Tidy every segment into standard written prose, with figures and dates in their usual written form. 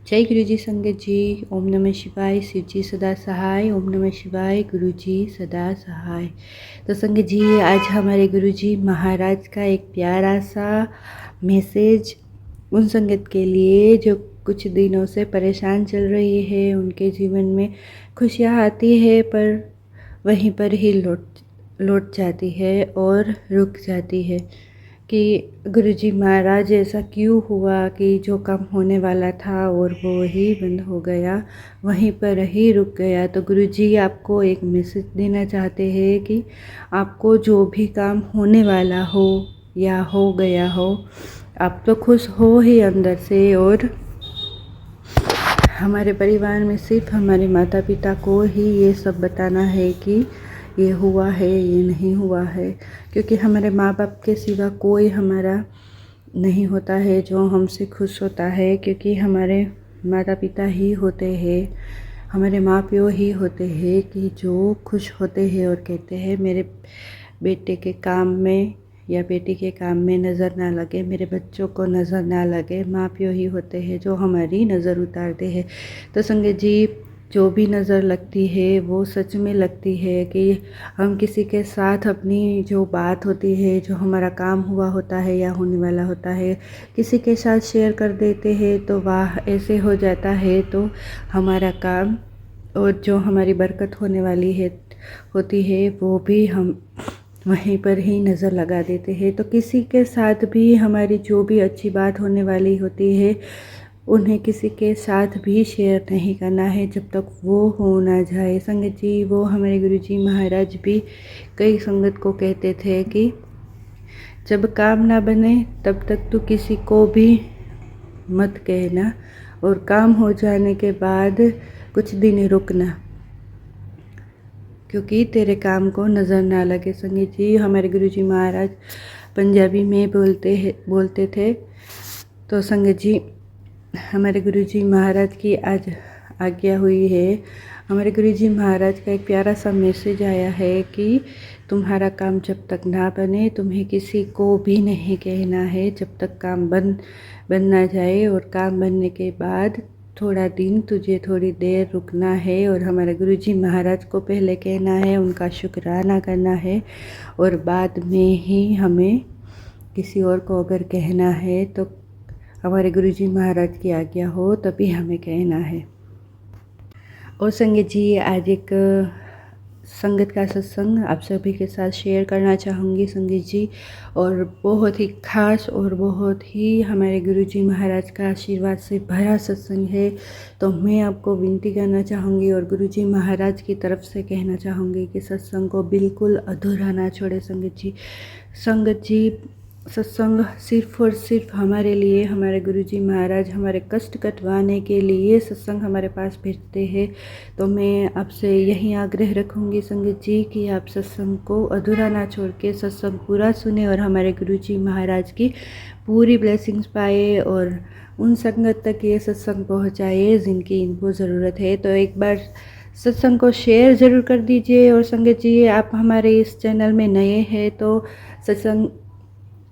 जय गुरु जी संगत जी। ओम नमः शिवाय। शिव जी सदा सहाय। ओम नमः शिवाय। गुरु जी सदा सहाय। तो संगत जी, आज हमारे गुरु जी महाराज का एक प्यारा सा मैसेज उन संगत के लिए जो कुछ दिनों से परेशान चल रही है। उनके जीवन में खुशियाँ आती है पर वहीं पर ही लौट जाती है और रुक जाती है कि गुरुजी महाराज ऐसा क्यों हुआ कि जो काम होने वाला था और वो ही बंद हो गया, वहीं पर ही रुक गया। तो गुरुजी आपको एक मैसेज देना चाहते हैं कि आपको जो भी काम होने वाला हो या हो गया हो, आप तो खुश हो ही अंदर से। और हमारे परिवार में सिर्फ हमारे माता पिता को ही ये सब बताना है कि ये हुआ है, ये नहीं हुआ है, क्योंकि हमारे माँ बाप के सिवा कोई हमारा नहीं होता है जो हमसे खुश होता है। क्योंकि हमारे माता पिता ही होते हैं, हमारे माँ प्यो ही होते हैं कि जो खुश होते हैं और कहते हैं मेरे बेटे के काम में या बेटी के काम में नज़र ना लगे, मेरे बच्चों को नज़र ना लगे। माँ प्यो ही होते हैं जो हमारी नज़र उतारते हैं। तो संगत जी, जो भी नज़र लगती है वो सच में लगती है कि हम किसी के साथ अपनी जो बात होती है, जो हमारा काम हुआ होता है या होने वाला होता है, किसी के साथ शेयर कर देते हैं तो वाह ऐसे हो जाता है। तो हमारा काम और जो हमारी बरकत होने वाली है होती है वो भी हम वहीं पर ही नज़र लगा देते हैं। तो किसी के साथ भी हमारी जो भी अच्छी बात होने वाली होती है उन्हें किसी के साथ भी शेयर नहीं करना है जब तक वो हो ना जाए। संगत जी, वो हमारे गुरुजी महाराज भी कई संगत को कहते थे कि जब काम ना बने तब तक तो किसी को भी मत कहना, और काम हो जाने के बाद कुछ दिन रुकना, क्योंकि तेरे काम को नज़र ना लगे। संगत जी, हमारे गुरुजी महाराज पंजाबी में बोलते थे। तो संगत जी, हमारे गुरुजी महाराज की आज आज्ञा हुई है। हमारे गुरुजी महाराज का एक प्यारा सा मैसेज आया है कि तुम्हारा काम जब तक ना बने तुम्हें किसी को भी नहीं कहना है जब तक काम बन ना जाए, और काम बनने के बाद थोड़ा दिन तुझे थोड़ी देर रुकना है और हमारे गुरुजी महाराज को पहले कहना है, उनका शुक्राना करना है, और बाद में ही हमें किसी और को अगर कहना है तो हमारे गुरुजी महाराज की आज्ञा हो तभी हमें कहना है। और संगत जी, आज एक संगत का सत्संग आप सभी के साथ शेयर करना चाहूँगी संगत जी, और बहुत ही खास और बहुत ही हमारे गुरुजी महाराज का आशीर्वाद से भरा सत्संग है। तो मैं आपको विनती करना चाहूँगी और गुरुजी महाराज की तरफ से कहना चाहूँगी कि सत्संग को बिल्कुल अधूरा ना छोड़े संगत जी। संगत जी, सत्संग सिर्फ और सिर्फ हमारे लिए, हमारे गुरुजी महाराज हमारे कष्ट कटवाने के लिए सत्संग हमारे पास भेजते हैं। तो मैं आपसे यही आग्रह रखूँगी संगत जी कि आप सत्संग को अधूरा ना छोड़ के सत्संग पूरा सुने और हमारे गुरुजी महाराज की पूरी ब्लेसिंग्स पाए और उन संगत तक ये सत्संग पहुँचाए जिनकी इनको ज़रूरत है। तो एक बार सत्संग को शेयर ज़रूर कर दीजिए। और संगत जी, आप हमारे इस चैनल में नए हैं तो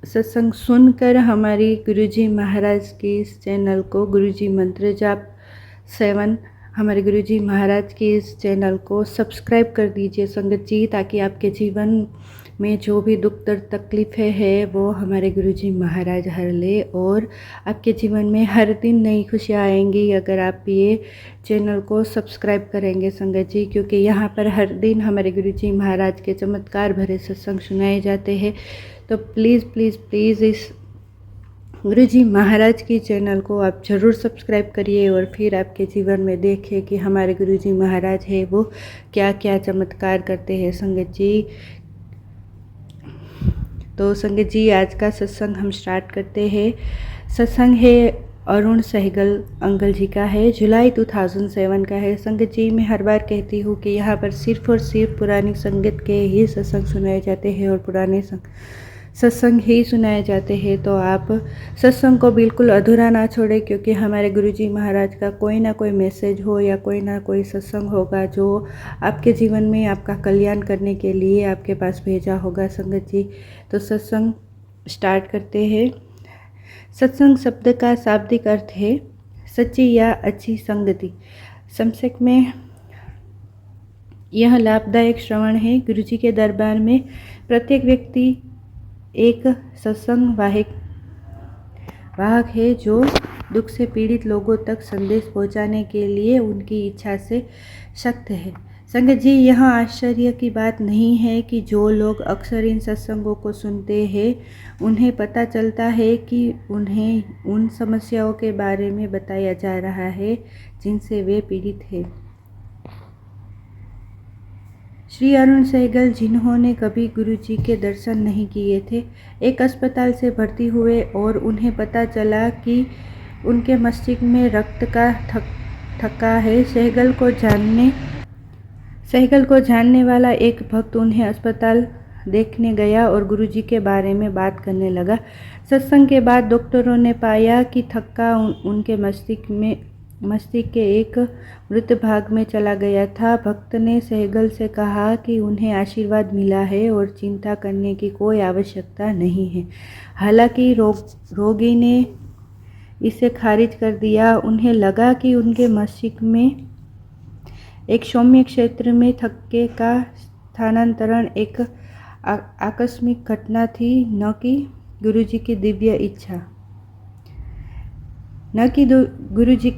सत्संग सुनकर हमारी गुरुजी महाराज की इस चैनल को गुरुजी मंत्र जाप 7 हमारे गुरुजी महाराज की इस चैनल को सब्सक्राइब कर दीजिए संगत जी, ताकि आपके जीवन में जो भी दुख दर्द तकलीफ़ें है वो हमारे गुरुजी महाराज हर ले, और आपके जीवन में हर दिन नई खुशियाँ आएंगी अगर आप ये चैनल को सब्सक्राइब करेंगे संगत जी। क्योंकि यहाँ पर हर दिन हमारे गुरुजी महाराज के चमत्कार भरे सत्संग सुनाए जाते हैं। तो प्लीज़ प्लीज़ प्लीज़ इस गुरुजी महाराज की चैनल को आप ज़रूर सब्सक्राइब करिए और फिर आपके जीवन में देखिए कि हमारे गुरुजी महाराज है वो क्या क्या चमत्कार करते हैं संगत जी। तो संगत जी, आज का सत्संग हम स्टार्ट करते हैं। सत्संग है अरुण सहगल अंकल जी का है, जुलाई 2007 का है। संगत जी, मैं हर बार कहती हूँ कि यहाँ पर सिर्फ और सिर्फ पुरानी संगत के ही सत्संग सुनाए जाते हैं और पुराने सत्संग ही सुनाए जाते हैं। तो आप सत्संग को बिल्कुल अधूरा ना छोड़ें, क्योंकि हमारे गुरुजी महाराज का कोई ना कोई मैसेज हो या कोई ना कोई सत्संग होगा जो आपके जीवन में आपका कल्याण करने के लिए आपके पास भेजा होगा संगत जी। तो सत्संग स्टार्ट करते हैं। सत्संग शब्द का शाब्दिक अर्थ है सच्ची या अच्छी संगति। संक्षेप में यह लाभदायक श्रवण है। गुरुजी के दरबार में प्रत्येक व्यक्ति एक सत्संग वाहक है जो दुख से पीड़ित लोगों तक संदेश पहुंचाने के लिए उनकी इच्छा से सख्त है। संगत जी, यह आश्चर्य की बात नहीं है कि जो लोग अक्सर इन सत्संगों को सुनते हैं उन्हें पता चलता है कि उन्हें उन समस्याओं के बारे में बताया जा रहा है जिनसे वे पीड़ित हैं। श्री अरुण सहगल, जिन्होंने कभी गुरुजी के दर्शन नहीं किए थे, एक अस्पताल से भर्ती हुए और उन्हें पता चला कि उनके मस्तिष्क में रक्त का थक्का है। सहगल को जानने वाला एक भक्त उन्हें अस्पताल देखने गया और गुरुजी के बारे में बात करने लगा। सत्संग के बाद डॉक्टरों ने पाया कि थक्का उनके मस्तिष्क के एक मृत भाग में चला गया था। भक्त ने सहगल से कहा कि उन्हें आशीर्वाद मिला है और चिंता करने की कोई आवश्यकता नहीं है। हालांकि रोगी ने इसे खारिज कर दिया। उन्हें लगा कि उनके मस्तिष्क में एक सौम्य क्षेत्र में थक्के का स्थानांतरण एक आकस्मिक घटना थी, न कि गुरुजी की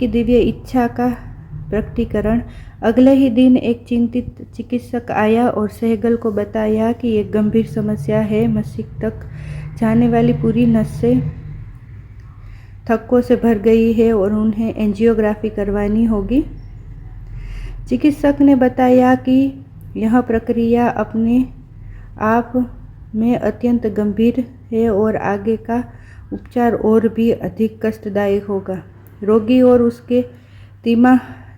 दिव्य इच्छा का प्रकटीकरण। अगले ही दिन एक चिंतित चिकित्सक आया और सहगल को बताया कि एक गंभीर समस्या है। मस्तिष्क तक जाने वाली पूरी नसें थक्कों से भर गई है और उन्हें एंजियोग्राफी करवानी होगी। चिकित्सक ने बताया कि यह प्रक्रिया अपने आप में अत्यंत गंभीर है और आगे का उपचार और भी अधिक कष्टदायक होगा। रोगी और उसके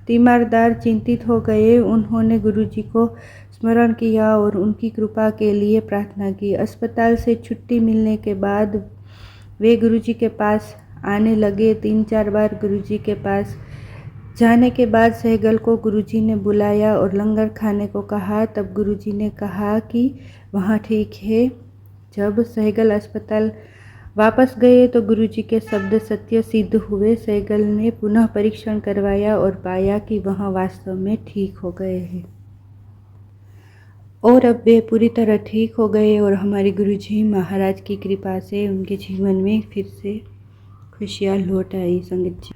तीमारदार चिंतित हो गए। उन्होंने गुरुजी को स्मरण किया और उनकी कृपा के लिए प्रार्थना की। अस्पताल से छुट्टी मिलने के बाद वे गुरुजी के पास आने लगे। 3-4 बार गुरुजी के पास जाने के बाद सहगल को गुरुजी ने बुलाया और लंगर खाने को कहा। तब गुरुजी ने कहा कि वहाँ ठीक है। जब सहगल अस्पताल वापस गए तो गुरुजी के शब्द सत्य सिद्ध हुए। सहगल ने पुनः परीक्षण करवाया और पाया कि वह वास्तव में ठीक हो गए हैं और अब वे पूरी तरह ठीक हो गए और हमारे गुरुजी महाराज की कृपा से उनके जीवन में फिर से खुशियाँ लौट आई। संगत जी,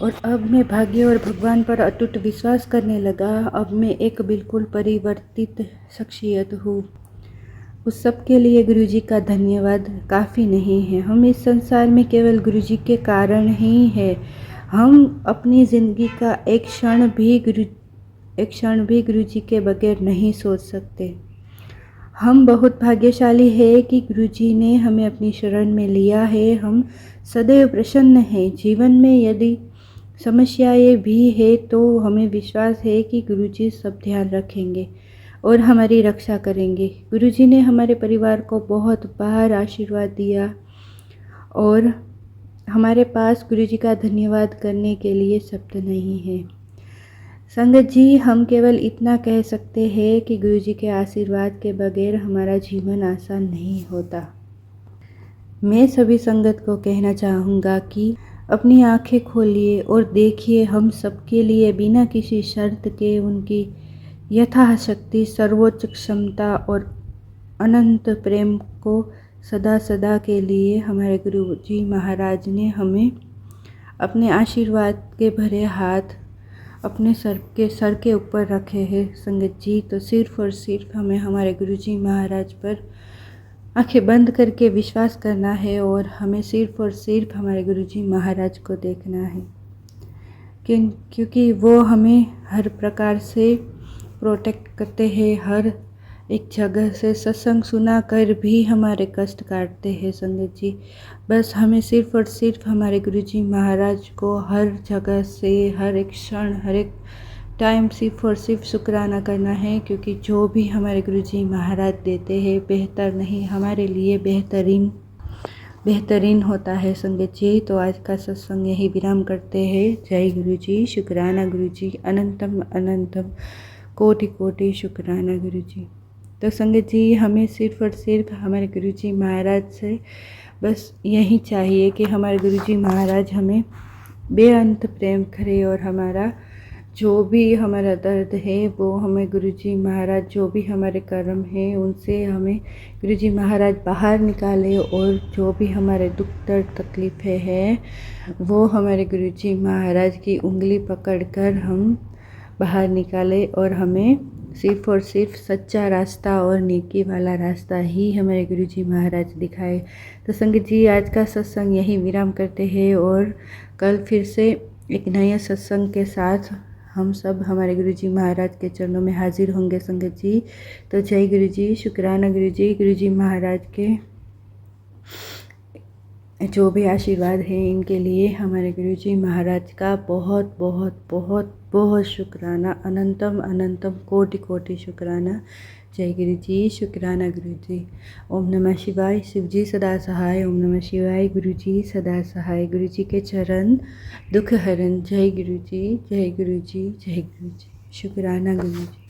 और अब मैं भाग्य और भगवान पर अटूट विश्वास करने लगा। अब मैं एक बिल्कुल परिवर्तित शख्सियत हूँ। उस सब के लिए गुरुजी का धन्यवाद काफ़ी नहीं है। हम इस संसार में केवल गुरुजी के कारण ही हैं। हम अपनी ज़िंदगी का एक क्षण भी गुरुजी के बगैर नहीं सोच सकते। हम बहुत भाग्यशाली हैं कि गुरुजी ने हमें अपनी शरण में लिया है। हम सदैव प्रसन्न हैं। जीवन में यदि समस्याएं भी है तो हमें विश्वास है कि गुरुजी सब ध्यान रखेंगे और हमारी रक्षा करेंगे। गुरुजी ने हमारे परिवार को बहुत बार आशीर्वाद दिया और हमारे पास गुरुजी का धन्यवाद करने के लिए शब्द नहीं है। संगत जी, हम केवल इतना कह सकते हैं कि गुरुजी के आशीर्वाद के बगैर हमारा जीवन आसान नहीं होता। मैं सभी संगत को कहना चाहूँगा कि अपनी आंखें खोलिए और देखिए, हम सबके लिए बिना किसी शर्त के उनकी यथाशक्ति सर्वोच्च क्षमता और अनंत प्रेम को सदा सदा के लिए हमारे गुरुजी महाराज ने हमें अपने आशीर्वाद के भरे हाथ अपने सर के ऊपर रखे हैं। संगत जी, तो सिर्फ और सिर्फ हमें हमारे गुरुजी महाराज पर आंखें बंद करके विश्वास करना है और हमें सिर्फ और सिर्फ हमारे गुरुजी महाराज को देखना है, क्योंकि वो हमें हर प्रकार से प्रोटेक्ट करते हैं। हर एक जगह से सत्संग सुना कर भी हमारे कष्ट काटते हैं। संगत जी, बस हमें सिर्फ और सिर्फ हमारे गुरुजी महाराज को हर जगह से, हर एक क्षण, हर एक टाइम सिर्फ और सिर्फ शुक्राना करना है, क्योंकि जो भी हमारे गुरुजी महाराज देते हैं बेहतर नहीं, हमारे लिए बेहतरीन होता है। संगत जी, तो आज का सत्संग यही विराम करते हैं। जय गुरुजी, शुक्राना गुरुजी, अनंतम अनंतम कोटि कोटि शुक्राना गुरुजी। तो संगत जी, हमें सिर्फ और सिर्फ हमारे गुरुजी महाराज से बस यही चाहिए कि हमारे गुरुजी महाराज हमें बेअंत प्रेम करे और हमारा जो भी हमारा दर्द है वो हमें गुरुजी महाराज, जो भी हमारे कर्म है उनसे हमें गुरुजी महाराज बाहर निकाले, और जो भी हमारे दुख दर्द तकलीफ़ें हैं वो हमारे गुरुजी महाराज की उंगली पकड़कर हम बाहर निकाले, और हमें सिर्फ़ और सिर्फ सच्चा रास्ता और नेकी वाला रास्ता ही हमारे गुरुजी महाराज दिखाए। तो संगत जी, आज का सत्संग यही विराम करते हैं, और कल फिर से एक नए सत्संग के साथ हम सब हमारे गुरुजी महाराज के चरणों में हाजिर होंगे संगत जी। तो जय गुरुजी, शुक्राना गुरुजी। गुरुजी महाराज के जो भी आशीर्वाद है इनके लिए हमारे गुरुजी महाराज का बहुत बहुत बहुत बहुत शुक्राना, अनंतम अनंतम कोटि कोटि शुक्राना। जय गुरुजी, शुक्राना गुरुजी। ओम नमः शिवाय। शिवजी सदा सहाय। ओम नमः शिवाय। गुरुजी सदा सहाय। गुरुजी के चरण दुख हरण। जय गुरुजी, जय गुरुजी, जय गुरुजी। शुक्राना गुरुजी।